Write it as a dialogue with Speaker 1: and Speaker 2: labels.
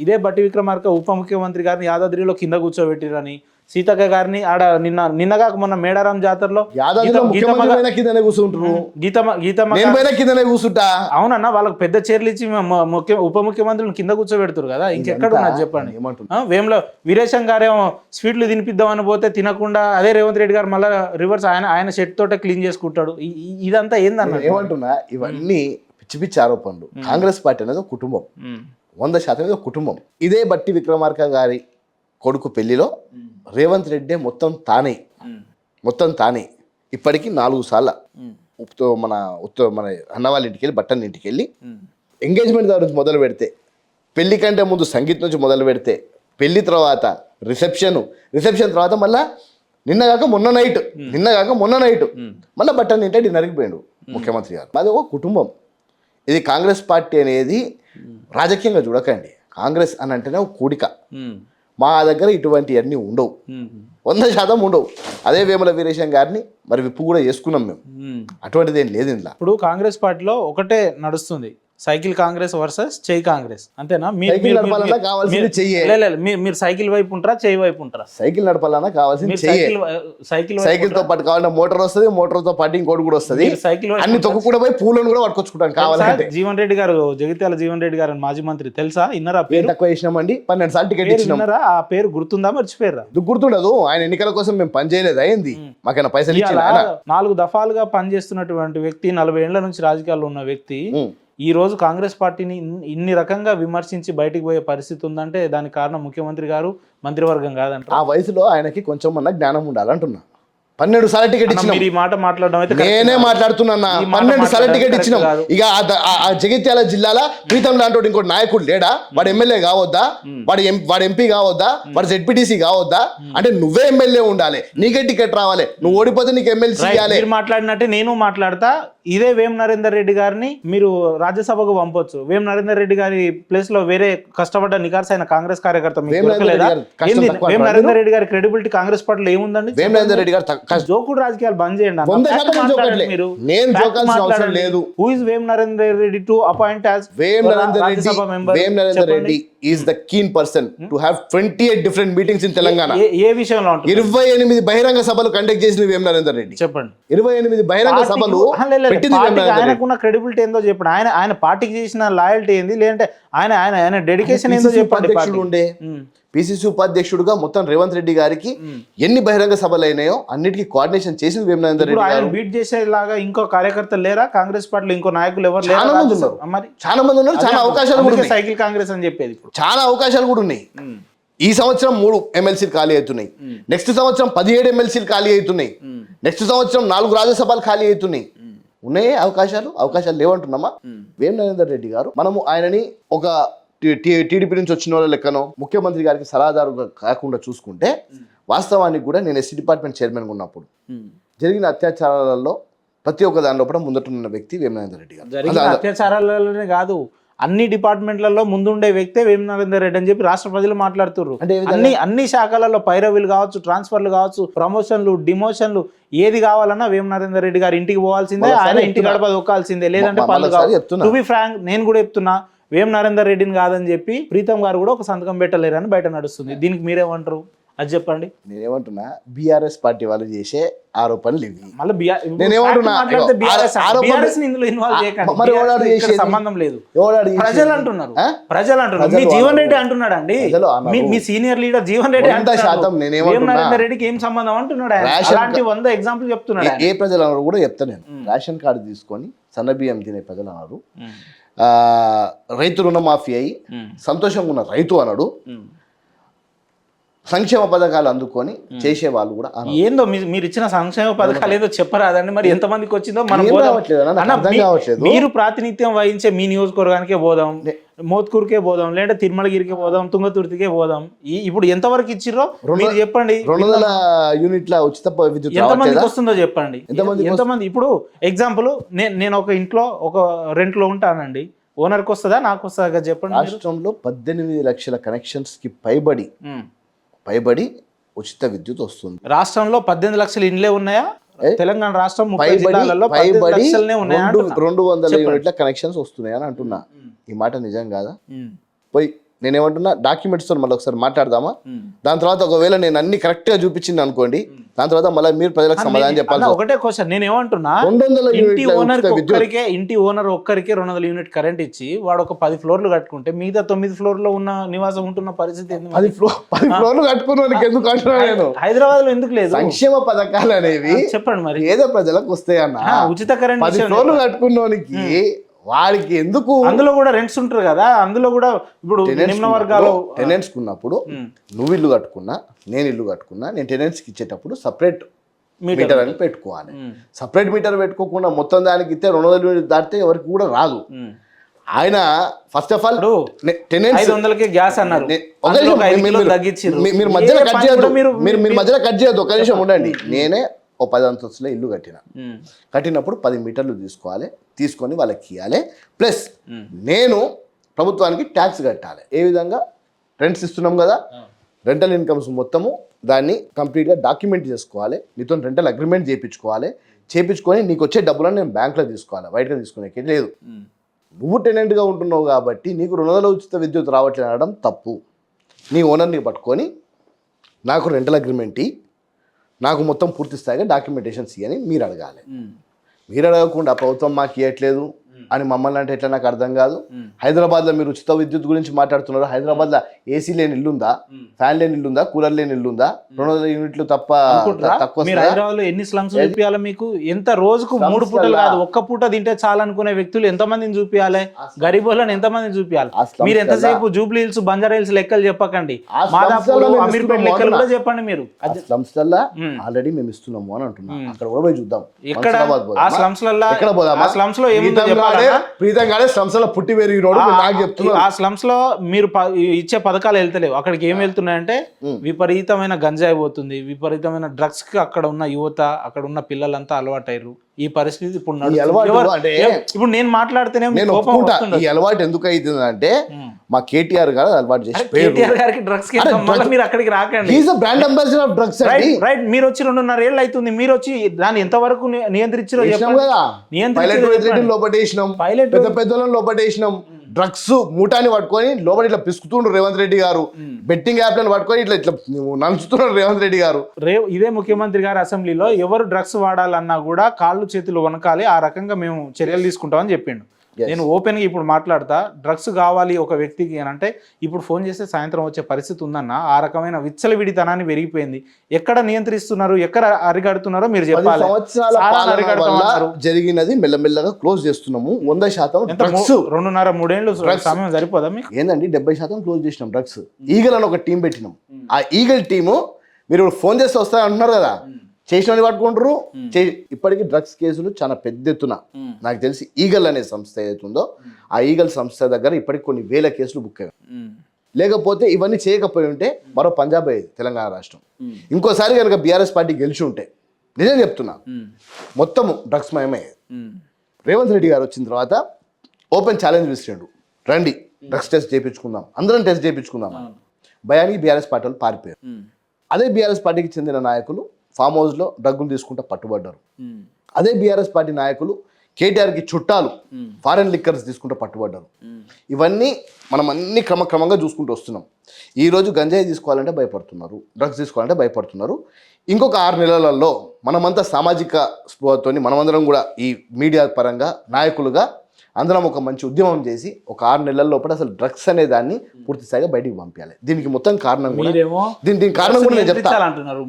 Speaker 1: ఇదే బట్టి విక్రమార్క ఉప ముఖ్యమంత్రి గారిని యాదాద్రిలో కింద కూర్చోబెట్టిరని, సీతక్క గారిని ఆడ నిన్నగా మొన్న మేడారం జాతరలో
Speaker 2: కూర్చుంటా.
Speaker 1: అవునన్నా, వాళ్ళకి పెద్ద చీరలు ఇచ్చి ఉప ముఖ్యమంత్రులను కింద కూర్చోబెడతారు కదా, ఇంకెక్కడ ఉన్నది చెప్పండి. వేములో వీరేశం గారేమో స్వీట్లు తినిపిద్దామని పోతే తినకుండా అదే రేవంత్ రెడ్డి గారు మళ్ళీ రివర్స్ ఆయన షెట్ తోటే క్లీన్ చేసుకుంటాడు. ఇదంతా ఏందన్న?
Speaker 2: ఏమంటున్నా, ఇవన్నీ పిచ్చి పిచ్చి ఆరోపణలు. కాంగ్రెస్ పార్టీ అనేది ఒక కుటుంబం, 100% కుటుంబం. ఇదే బట్టి విక్రమార్క గారి కొడుకు పెళ్లిలో రేవంత్ రెడ్డి మొత్తం తానే ఇప్పటికీ 4 సార్లు మన అన్న వాళ్ళ ఇంటికి వెళ్ళి, బట్టన్ ఇంటికి వెళ్ళి ఎంగేజ్మెంట్ నుంచి మొదలు పెడితే, పెళ్లి కంటే ముందు సంగీత్ నుంచి మొదలు పెడితే, పెళ్లి తర్వాత రిసెప్షన్ తర్వాత మళ్ళీ నిన్నగాక మొన్న నైట్ మళ్ళీ బట్టన్ ఇంటే డిన్నర్కి పోయాడు ముఖ్యమంత్రి గారు. అది ఒక కుటుంబం. ఇది కాంగ్రెస్ పార్టీ అనేది రాజకీయంగా చూడకండి. కాంగ్రెస్ అని అంటేనే ఒక కూడిక. మా దగ్గర ఇటువంటివన్నీ ఉండవు, 100% ఉండవు. అదే వేముల వీరేశం గారిని మరి విప్పు కూడా చేసుకున్నాం మేము, అటువంటిది ఏం లేదు ఇంట్లో.
Speaker 1: ఇప్పుడు కాంగ్రెస్ పార్టీలో ఒకటే నడుస్తుంది, సైకిల్ కాంగ్రెస్ వర్సెస్ చెయ్యి కాంగ్రెస్, అంతేనా? మీరు సైకిల్ వైపు ఉంటారా, చెయ్యి వైపు ఉంటారా?
Speaker 2: సైకిల్ నడపాలన్నా కావాల్సింది సైకిల్ తో పాటు కావాలంటే మోటార్ వస్తుంది, మోటార్ తో పాటు ఇంకోటి కూడా వస్తుంది.
Speaker 1: సైకిల్
Speaker 2: అన్ని తొక్కు కూడా పోయి పూలను కూడా పట్టుకొచ్చుకుంటాను కావాలంటే.
Speaker 1: జీవన్ రెడ్డి గారు, జగిత్యాల జీవన్ రెడ్డి గారు మాజీ మంత్రి, తెలుసా? ఇన్నరా?
Speaker 2: పేరు తక్కువ చేసినామండి, 12 సార్లు టికెట్ ఇచ్చినారా?
Speaker 1: ఆ పేరు గుర్తుందా, మర్చిపోయారా?
Speaker 2: గుర్తుండదు. ఆయన ఎన్నికల కోసం మేము పని చేయలేదు, అయింది మాకైనా పైసలు ఇచ్చిన.
Speaker 1: 4 దఫాలుగా పనిచేస్తున్నటువంటి వ్యక్తి, 40 ఏళ్ల నుంచి రాజకీయాల్లో ఉన్న వ్యక్తి ఈ రోజు కాంగ్రెస్ పార్టీని ఇన్ని రకంగా విమర్శించి బయటికి పోయే పరిస్థితి ఉందంటే దానికి కారణం ముఖ్యమంత్రి గారు, మంత్రివర్గం కాదంట.
Speaker 2: ఆ వయసులో ఆయనకి కొంచెం అన్న జ్ఞానం ఉండాలంటున్నా. 12 సార్లు టికెట్ ఇచ్చిన,
Speaker 1: ఈ మాట మాట్లాడడం అయితే
Speaker 2: నేనే మాట్లాడుతున్నా. 12 సార్లు టికెట్ ఇచ్చినాం. ఇక ఆ జగిత్యాల జిల్లాలో ప్రీతం లాంటి ఇంకోటి నాయకుడు లేడా? వాడు ఎమ్మెల్యే కావద్దా? వాడు ఎంపీ కావద్దా? వాడు జెడ్పీటీసీ కావద్దా? అంటే నువ్వే ఎమ్మెల్యే ఉండాలి, నీకే టికెట్ రావాలి. నువ్వు ఓడిపోతే నీకు ఎమ్మెల్సీ ఇవ్వాలి.
Speaker 1: మాట్లాడినట్టే నేను మాట్లాడతా. ఇదే వేం నరేందర్ రెడ్డి గారిని మీరు రాజ్యసభకు పంపొచ్చు. వేం నరేందర్ రెడ్డి గారి ప్లేస్ లో వేరే కష్టపడ్డ నికార్సైన కాంగ్రెస్ కార్యకర్త వేం నరేందర్ రెడ్డి గారి క్రెడిబిలిటీ కాంగ్రెస్ పార్టీలో ఏముందండి?
Speaker 2: వేం నరేందర్ రెడ్డి గారు
Speaker 1: జోకుడు రాజకీయాలు బంద్ చేయండి. Who is Vem Narender Reddy to appoint as Rajya Sabha member?
Speaker 2: Vem Narender Reddy is the keen person to have 28 different meetings in Telangana.
Speaker 1: ఏ విషయంలో?
Speaker 2: 28 బహిరంగ సభలు కండక్ట్ చేసిన వేం నరేందర్ రెడ్డి.
Speaker 1: చెప్పండి.
Speaker 2: 28 బహిరంగ సభలు.
Speaker 1: ఆయనకున్న క్రెడిబిలిటీ ఏందో చెప్పండి. ఆయన పార్టీకి చేసిన లాయల్టీ ఏంది, లేదంటే ఆయన డెడికేషన్ ఏందో చెప్పండి.
Speaker 2: ఉండే పిసిసి ఉపాధ్యక్షుడుగా మొత్తం రేవంత్ రెడ్డి గారికి ఎన్ని బహిరంగ సభలు అయినాయో అన్నిటికీ కోఆర్డినేషన్ చేసింది వేం నరేందర్ రెడ్డి.
Speaker 1: ఆయన బీట్ చేసేలాగా ఇంకో కార్యకర్తలు లేరా కాంగ్రెస్ పార్టీలో? ఇంకో నాయకులు ఎవరు లేరు?
Speaker 2: చాలా మంది ఉన్నారు. చాలా అవకాశాలు కూడా
Speaker 1: సైకిల్ కాంగ్రెస్ అని చెప్పేది.
Speaker 2: చాలా అవకాశాలు కూడా ఉన్నాయి. ఈ సంవత్సరం 3 ఎమ్మెల్సీలు ఖాళీ అవుతున్నాయి. నెక్స్ట్ సంవత్సరం 17 ఎమ్మెల్సీలు ఖాళీ అవుతున్నాయి. నెక్స్ట్ సంవత్సరం 4 రాజ్యసభలు ఖాళీ అవుతున్నాయి. ఉన్నాయి అవకాశాలు లేవంటున్నామా? వేం నరేందర్ రెడ్డి గారు, మనము ఆయనని ఒక టీడీపీ నుంచి వచ్చిన వాళ్ళ లెక్కనో ముఖ్యమంత్రి గారికి సలహాదారుగా కాకుండా చూసుకుంటే, వాస్తవానికి కూడా నేను ఎస్సీ డిపార్ట్మెంట్ చైర్మన్ ఉన్నప్పుడు జరిగిన అత్యాచారాలలో ప్రతి ఒక్క దాని లోపల ముందటున్న వ్యక్తి వేం నరేందర్ రెడ్డి గారు.
Speaker 1: జరిగిన అత్యాచారాలలోనే కాదు, అన్ని డిపార్ట్మెంట్లలో ముందుండే వ్యక్తే వేం నరేందర్ రెడ్డి అని చెప్పి రాష్ట్ర ప్రజలు మాట్లాడుతున్నారు. అన్ని శాఖలలో పైరవీలు కావచ్చు, ట్రాన్స్ఫర్లు కావచ్చు, ప్రమోషన్లు, డిమోషన్లు, ఏది కావాలన్నా వేం నరేందర్ రెడ్డి గారు ఇంటికి పోవాల్సిందే, ఆయన ఇంటి గడప దొక్కాల్సిందే, లేదంటే పనులు కావాలి. టు బి ఫ్రాంక్, నేను కూడా చెప్తున్నా, వేం నరేందర్ రెడ్డిని కాదని చెప్పి ప్రీతం గారు కూడా ఒక సంతకం పెట్టలేరని బయట నడుస్తుంది. దీనికి మీరేమంటారు? అది చెప్పండి.
Speaker 2: నేనేమంటున్నా, బీఆర్ఎస్ పార్టీ వాళ్ళు చేసే ఆరోపణలు ఇవి.
Speaker 1: సంబంధం లేదు. ప్రజలు అంటున్నారు. మీ జీవన్ రెడ్డి అంటున్నాడు అండి, మీ సీనియర్ లీడర్ జీవన్ రెడ్డి వేం నరేందర్ రెడ్డికి ఏం సంబంధం అంటున్నాడు. అలాంటి 100 ఎగ్జాంపుల్ చెప్తున్నాడు.
Speaker 2: ఏ ప్రజలు అన్నారు కూడా చెప్తా నేను. రేషన్ కార్డు తీసుకొని సన్న బియ్యం తినే ప్రజలు అన్నారు, రైతు రుణమాఫీ అయి సంతోషంగా ఉన్న రైతు అన్నాడు, సంక్షేమ పథకాలు అందుకొని చేసే వాళ్ళు కూడా.
Speaker 1: ఏందో మీరు ఇచ్చిన సంక్షేమ పథకాలు ఏదో చెప్పరాదండి, మరి ఎంతమందికి వచ్చిందో మనం మీరు ప్రాతినిధ్యం వహించే మీ నియోజకవర్గానికే పోదాం, మోత్కూరుకే పోదాం, లేదంటే తిరుమలగిరికే పోదాం, తుంగతుర్తికే పోదాం. ఇప్పుడు ఎంతవరకు ఇచ్చిర్రో మీరు చెప్పండి.
Speaker 2: 200 యూనిట్ల ఉచిత విద్యుత్
Speaker 1: ఎంతమందికి వస్తుందో చెప్పండి. ఎంతమంది? ఇప్పుడు ఎగ్జాంపుల్, నేను ఒక ఇంట్లో ఒక రెంట్లో ఉంటానండి, ఓనర్కి వస్తుందా నాకు వస్తుందా చెప్పండి.
Speaker 2: రాష్ట్రంలో 18 లక్షల కనెక్షన్స్ కి పైబడి ఉచిత విద్యుత్ వస్తుంది.
Speaker 1: రాష్ట్రంలో 18 లక్షల ఇండ్లే ఉన్నాయా? తెలంగాణ రాష్ట్రం 30 జిల్లాలలో 18 లక్షలనే ఉన్నాయా?
Speaker 2: 200 యూనిట్ల కనెక్షన్స్ వస్తున్నాయి అని అంటున్నా. ఈ మాట నిజం కాదా? పోయి నేనేమంటున్నా డాక్యుమెంట్స్తో మళ్ళీ ఒకసారి మాట్లాడదామా, దాని తర్వాత ఒకవేళ నేను అన్ని కరెక్ట్గా చూపించింది అనుకోండి, దాని తర్వాత మళ్ళీ మీరు ప్రజలకు సమాధానం చెప్పాలి.
Speaker 1: ఒకటే క్వశ్చన్ నేను ఏమంటున్నా,
Speaker 2: 200
Speaker 1: ఇంటి ఓనర్ ఒక్కరికి 200 యూనిట్ కరెంట్ ఇచ్చి వాడు ఒక 10 ఫ్లోర్లు కట్టుకుంటే మిగతా 9 ఫ్లోర్లో ఉన్న నివాసం ఉంటున్న పరిస్థితి ఏంది?
Speaker 2: 10 ఫ్లోర్లు కట్టుకున్నానికి ఎందుకు అంటున్నా నేను?
Speaker 1: హైదరాబాద్ లో ఎందుకు లేదు?
Speaker 2: సంక్షేమ పథకాలు అనేవి
Speaker 1: చెప్పండి మరి,
Speaker 2: పేద ప్రజలకు వస్తాయన్న.
Speaker 1: ఉచిత కరెంట్
Speaker 2: 10 ఫ్లోర్లు కట్టుకున్నోనికి వాడికి ఎందుకు?
Speaker 1: అందులో కూడా రెంట్స్ ఉంటారు కదా, అందులో కూడా ఇప్పుడు నిమ్న వర్గాలు
Speaker 2: టెనెంట్స్ ఉన్నప్పుడు నువ్వు ఇల్లు కట్టుకున్నా నేను ఇల్లు కట్టుకున్నా, నేను టెనెంట్స్కి ఇచ్చేటప్పుడు సపరేట్ మీటర్ అని పెట్టుకోవాలి. సపరేట్ మీటర్ పెట్టుకోకుండా మొత్తం దానికి ఇస్తే 200 యూనిట్ దాటితే ఎవరికి కూడా రాదు. ఆయన ఫస్ట్ ఆఫ్ ఆల్ టెనెంట్స్
Speaker 1: 500కి గ్యాస్ అన్నారు,
Speaker 2: మీరు మధ్యలో కట్ చేయొద్దు, మీరు మధ్యలో కట్ చేయొద్దు, ఒక నిమిషం ఉండండి. నేనే ఓ 10 అంతస్తులో ఇల్లు కట్టినప్పుడు 10 మీటర్లు తీసుకొని వాళ్ళకి ఇవ్వాలి. ప్లస్ నేను ప్రభుత్వానికి ట్యాక్స్ కట్టాలి. ఏ విధంగా? రెంట్స్ ఇస్తున్నాం కదా, రెంటల్ ఇన్కమ్స్ మొత్తము దాన్ని కంప్లీట్గా డాక్యుమెంట్ చేసుకోవాలి, నీతో రెంటల్ అగ్రిమెంట్ చేయించుకొని నీకు వచ్చే డబ్బులను నేను బ్యాంక్లో తీసుకోవాలి, బయటగా తీసుకునేకి లేదు. నువ్వు టెనెంట్గా ఉంటున్నావు కాబట్టి నీకు 200 ఉచిత విద్యుత్ రావట్లేదు అనడం తప్పు. నీ ఓనర్ని పట్టుకొని నాకు రెంటల్ అగ్రిమెంట్ నాకు మొత్తం పూర్తి స్థాయిగా డాక్యుమెంటేషన్స్ ఇవ్వని మీరు అడగాలి. మీరు అడగకుండా ప్రభుత్వం మాకు ఇవ్వట్లేదు అని మమ్మల్ని అంటే ఎట్లా నాకు అర్థం కాదు. హైదరాబాద్లో మీరు ఉచిత విద్యుత్ గురించి మాట్లాడుతున్నారు. హైదరాబాద్లో ఏసీ లేని ఇల్లుందా, ఫ్యాన్ లేని ఇల్లుందా, కూలర్ లేని ఇల్లుందా? 200 యూనిట్లు తప్ప తక్కువ.
Speaker 1: హైదరాబాద్లో ఎన్ని స్లమ్స్ చూపించాలి మీకు? ఎంత రోజుకు 3 పూటలు కాదు, ఒక్క పూట తింటే చాలనుకునే వ్యక్తులు ఎంతమందిని చూపించాలి? గరీబ్ వాళ్ళని ఎంతమందిని చూపించాలి? మీరు ఎంతసేపు జూబ్లీ హిల్స్, బంజారా హిల్స్ లెక్కలు చెప్పకండి, మాదాపూర్, అమీర్పేట లెక్కలు కూడా చెప్పండి. మీరు
Speaker 2: ఆల్రెడీ మేము ఇస్తున్నాము అని అంటున్నాం, అక్కడ కూడా పోయి చూద్దాం.
Speaker 1: ఎక్కడ ఆ స్లమ్స్ లో
Speaker 2: పుట్టి పెరిగినోడు నాకు చెప్తున్నా.
Speaker 1: ఆ స్లమ్స్ లో మీరు ఇచ్చే పథకాలు వెళ్తలేవు. అక్కడికి ఏం వెళ్తున్నాయంటే విపరీతమైన గంజాయి పోతుంది, విపరీతమైన డ్రగ్స్ కి అక్కడ ఉన్న యువత, అక్కడ ఉన్న పిల్లలంతా అలవాటయ్యారు. ఈ పరిస్థితి ఇప్పుడు ఇప్పుడు నేను మాట్లాడితేనే
Speaker 2: ఈ అలవాటు ఎందుకు అవుతుంది అంటే మా కేటీఆర్ గారు అలవాటు చేసి
Speaker 1: కేటీఆర్ గారికి డ్రగ్స్ కి మీరు అక్కడికి రాకండి.
Speaker 2: Brand ambassador of drugs.
Speaker 1: Right, మీరు వచ్చి 2.5 ఏళ్ళు అవుతుంది. మీరు వచ్చి దాన్ని ఎంతవరకు నియంత్రించారో
Speaker 2: పెద్ద పెద్దలను లోపటేసినాం. డ్రగ్స్ మూటాన్ని పట్టుకొని లోపల ఇట్లా పిసుకుతుండ్రు రేవంత్ రెడ్డి గారు. బెట్టింగ్ యాప్లను పట్టుకొని ఇట్లా ఇట్లా నంచుతున్నారు రేవంత్ రెడ్డి గారు.
Speaker 1: ఇదే ముఖ్యమంత్రి గారు అసెంబ్లీలో ఎవరు డ్రగ్స్ వాడాలన్నా కూడా కాళ్ళు చేతులు వనకాలి, ఆ రకంగా మేము చర్యలు తీసుకుంటామని చెప్పిండు. నేను ఓపెన్ గా ఇప్పుడు మాట్లాడతా, డ్రగ్స్ కావాలి ఒక వ్యక్తికి అని అంటే ఇప్పుడు ఫోన్ చేస్తే సాయంత్రం వచ్చే పరిస్థితి ఉందన్న. ఆ రకమైన విచ్చలవిడితనాన్ని పెరిగిపోయింది. ఎక్కడ నియంత్రిస్తున్నారు, ఎక్కడ అరిగడుతున్నారో మీరు చెప్పాలి.
Speaker 2: జరిగినది మెల్లమెల్లగా క్లోజ్ చేస్తున్నాము. 100%
Speaker 1: 2.5-3 ఏళ్ళు సమయం సరిపోదా మీకు?
Speaker 2: ఏందండి 70% క్లోజ్ చేసినాం డ్రగ్స్. ఈగల్ అని ఒక టీం పెట్టినాం. ఆ ఈగల్ టీము మీరు ఫోన్ చేస్తే వస్తాయి అంటున్నారు కదా, చేసిన పట్టుకుంటారు. ఇప్పటికీ డ్రగ్స్ కేసులు చాలా పెద్ద ఎత్తున నాకు తెలిసి ఈగల్ అనే సంస్థ ఏదైతుందో ఆ ఈగల్ సంస్థ దగ్గర ఇప్పటికి కొన్ని వేల కేసులు బుక్ అయ్యాయి. లేకపోతే ఇవన్నీ చేయకపోయి ఉంటే మరో పంజాబ్ అయ్యేది తెలంగాణ రాష్ట్రం. ఇంకోసారి కనుక బీఆర్ఎస్ పార్టీ గెలిచి ఉంటే నిజం చెప్తున్నా మొత్తము డ్రగ్స్ మయమయ్యేది. రేవంత్ రెడ్డి గారు వచ్చిన తర్వాత ఓపెన్ ఛాలెంజ్ విసిరాడు, రండి డ్రగ్స్ టెస్ట్ చేయించుకుందాం, అందరం టెస్ట్ చేయించుకుందాం. భయానికి బీఆర్ఎస్ పార్టీ వాళ్ళు పారిపోయారు. అదే బీఆర్ఎస్ పార్టీకి చెందిన నాయకులు ఫామ్ హౌస్లో డ్రగ్గులు తీసుకుంటూ పట్టుబడ్డారు. అదే బీఆర్ఎస్ పార్టీ నాయకులు కేటీఆర్కి చుట్టాలు ఫారెన్ లిక్కర్స్ తీసుకుంటూ పట్టుబడ్డారు. ఇవన్నీ మనం అన్ని క్రమక్రమంగా చూసుకుంటూ వస్తున్నాం. ఈరోజు గంజాయి తీసుకోవాలంటే భయపడుతున్నారు, డ్రగ్స్ తీసుకోవాలంటే భయపడుతున్నారు. ఇంకొక 6 నెలలలో మనమంతా సామాజిక స్పృహతో మనమందరం కూడా ఈ మీడియా పరంగా నాయకులుగా అందరం ఒక మంచి ఉద్యమం చేసి ఒక 6 నెలల లోపల అసలు డ్రగ్స్ అనే దాన్ని పూర్తి స్థాయిగా బయటికి పంపించాలి. దీనికి మొత్తం కారణం కూడా దీని కారణం కూడా నేను చెప్తాను.